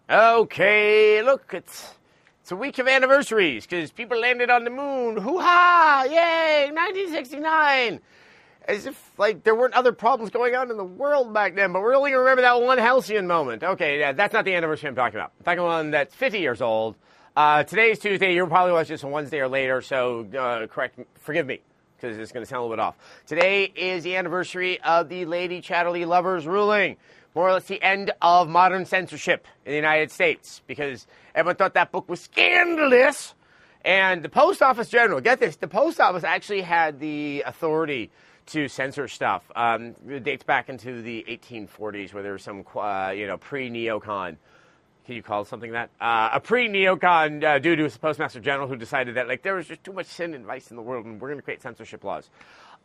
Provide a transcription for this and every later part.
Okay, look, it's a week of anniversaries because people landed on the moon. Hoo-ha! Yay! 1969! As if, like, there weren't other problems going on in the world back then, but we're only going to remember that one halcyon moment. Okay, yeah, that's not the anniversary I'm talking about. I'm talking about one that's 50 years old. Today's Tuesday. You'll probably watch this on Wednesday or later, so forgive me, because it's going to sound a little bit off. Today is the anniversary of the Lady Chatterley lovers ruling. More or less the end of modern censorship in the United States, because everyone thought that book was scandalous. And the Post Office General, get this, the Post Office actually had the authority to censor stuff. It dates back into the 1840s, where there was some, pre-neocon. Can you call something that? A pre-neocon dude who was the Postmaster General who decided that, like, there was just too much sin and vice in the world, and we're going to create censorship laws.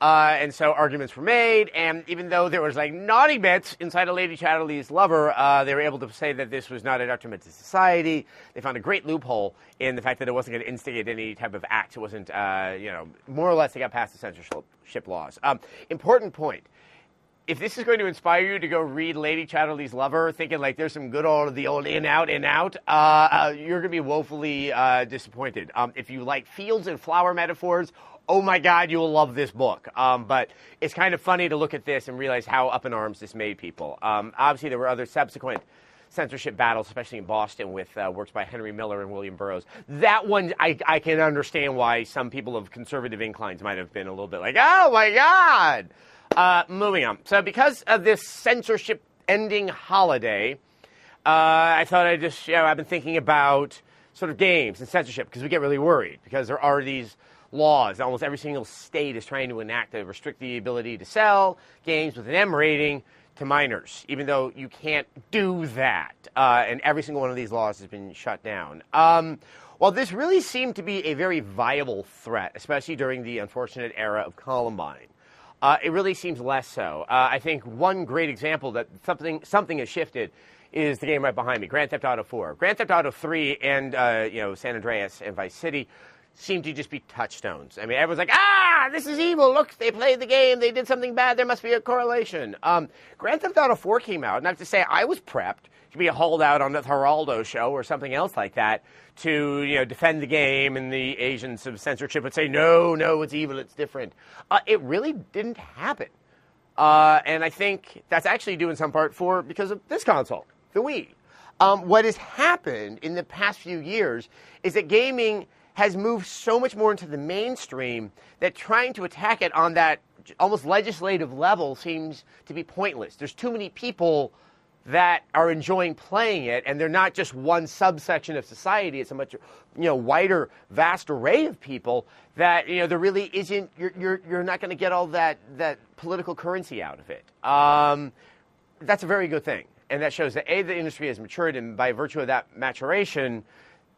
And so arguments were made, and even though there was, like, naughty bits inside of Lady Chatterley's lover, they were able to say that this was not a detriment to society. They found a great loophole in the fact that it wasn't going to instigate any type of act. It wasn't, more or less they got past the censorship laws. Important point. If this is going to inspire you to go read Lady Chatterley's Lover, thinking like there's some good old in, out, you're going to be woefully disappointed. If you like fields and flower metaphors, oh my God, you will love this book. But it's kind of funny to look at this and realize how up in arms this made people. Obviously, there were other subsequent censorship battles, especially in Boston, with works by Henry Miller and William Burroughs. That one, I can understand why some people of conservative inclines might have been a little bit like, oh my God. Moving on. So because of this censorship ending holiday, I thought I've been thinking about sort of games and censorship because we get really worried because there are these laws. Almost every single state is trying to enact to restrict the ability to sell games with an M rating to minors, even though you can't do that. And every single one of these laws has been shut down. While this really seemed to be a very viable threat, especially during the unfortunate era of Columbine, it really seems less so. I think one great example that something has shifted is the game right behind me, Grand Theft Auto 4. Grand Theft Auto 3 and San Andreas and Vice City seem to just be touchstones. I mean, everyone's like, this is evil. Look, they played the game. They did something bad. There must be a correlation. Grand Theft Auto 4 came out, and I have to say I was prepped to be hauled out on the Geraldo show or something else like that to, defend the game, and the agents of censorship would say, no, it's evil, it's different. It really didn't happen. And I think that's actually due in some part because of this console, the Wii. What has happened in the past few years is that gaming has moved so much more into the mainstream that trying to attack it on that almost legislative level seems to be pointless. There's too many people that are enjoying playing it, and they're not just one subsection of society. It's a much, wider, vast array of people that, there really isn't, you're not going to get all that political currency out of it. That's a very good thing. And that shows that, A, the industry has matured, and by virtue of that maturation,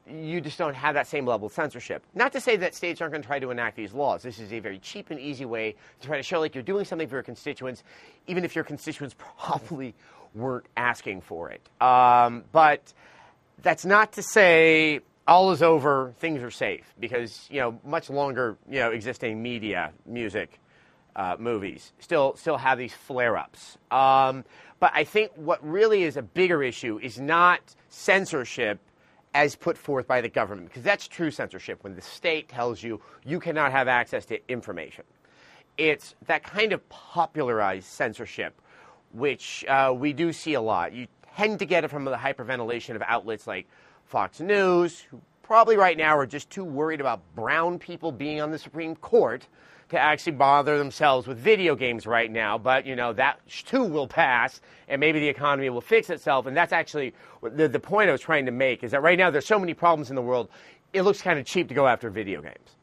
you just don't have that same level of censorship. Not to say that states aren't going to try to enact these laws. This is a very cheap and easy way to try to show like you're doing something for your constituents, even if your constituents probably weren't asking for it. But that's not to say all is over, things are safe, because, much longer, existing media, music, movies still have these flare-ups. But I think what really is a bigger issue is not censorship as put forth by the government, because that's true censorship when the state tells you you cannot have access to information. It's that kind of popularized censorship, which we do see a lot. You tend to get it from the hyperventilation of outlets like Fox News, who probably right now are just too worried about brown people being on the Supreme Court to actually bother themselves with video games right now. But, that too will pass, and maybe the economy will fix itself. And that's actually the point I was trying to make, is that right now there's so many problems in the world, it looks kind of cheap to go after video games.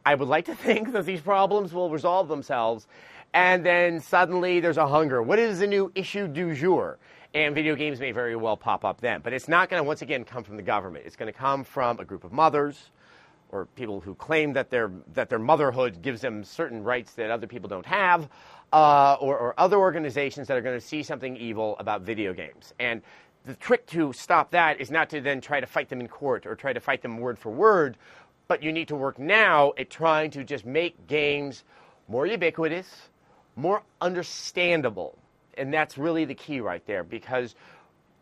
I would like to think that these problems will resolve themselves, and then suddenly there's a hunger. What is the new issue du jour? And video games may very well pop up then. But it's not going to, once again, come from the government. It's going to come from a group of mothers, or people who claim that their motherhood gives them certain rights that other people don't have, or other organizations that are going to see something evil about video games. And the trick to stop that is not to then try to fight them in court or try to fight them word for word, but you need to work now at trying to just make games more ubiquitous, more understandable. And that's really the key right there, because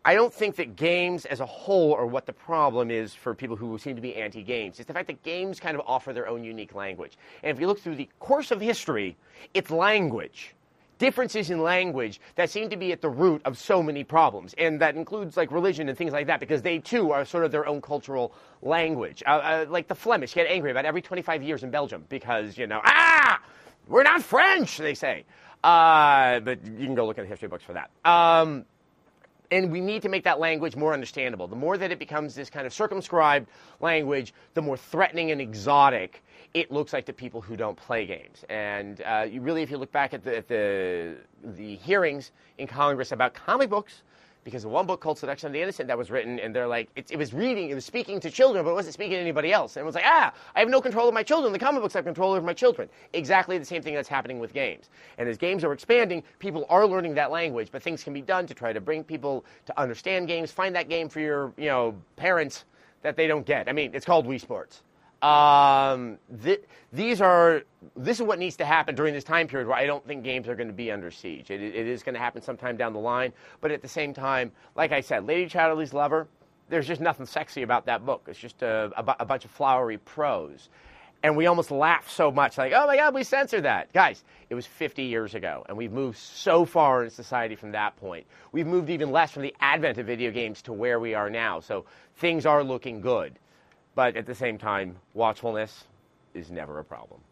I don't think that games as a whole are what the problem is for people who seem to be anti-games. It's the fact that games kind of offer their own unique language. And if you look through the course of history, it's language. Differences in language that seem to be at the root of so many problems. And that includes like religion and things like that, because they too are sort of their own cultural language. Like the Flemish get angry about every 25 years in Belgium because, we're not French, they say. But you can go look in the history books for that. And we need to make that language more understandable. The more that it becomes this kind of circumscribed language, the more threatening and exotic it looks like to people who don't play games. And you really, if you look back at the hearings in Congress about comic books, because of one book called Seduction of the Innocent that was written, and they're like, it was speaking to children, but it wasn't speaking to anybody else. And it was like, I have no control of my children. The comic books have control over my children. Exactly the same thing that's happening with games. And as games are expanding, people are learning that language, but things can be done to try to bring people to understand games, find that game for your, parents that they don't get. I mean, it's called Wii Sports. This is what needs to happen during this time period where I don't think games are going to be under siege. It is going to happen sometime down the line, but at the same time, like I said, Lady Chatterley's Lover, there's just nothing sexy about that book. It's just a bunch of flowery prose. And we almost laugh so much, like, oh my God, we censored that. Guys, it was 50 years ago, and we've moved so far in society from that point. We've moved even less from the advent of video games to where we are now, so things are looking good. But at the same time, watchfulness is never a problem.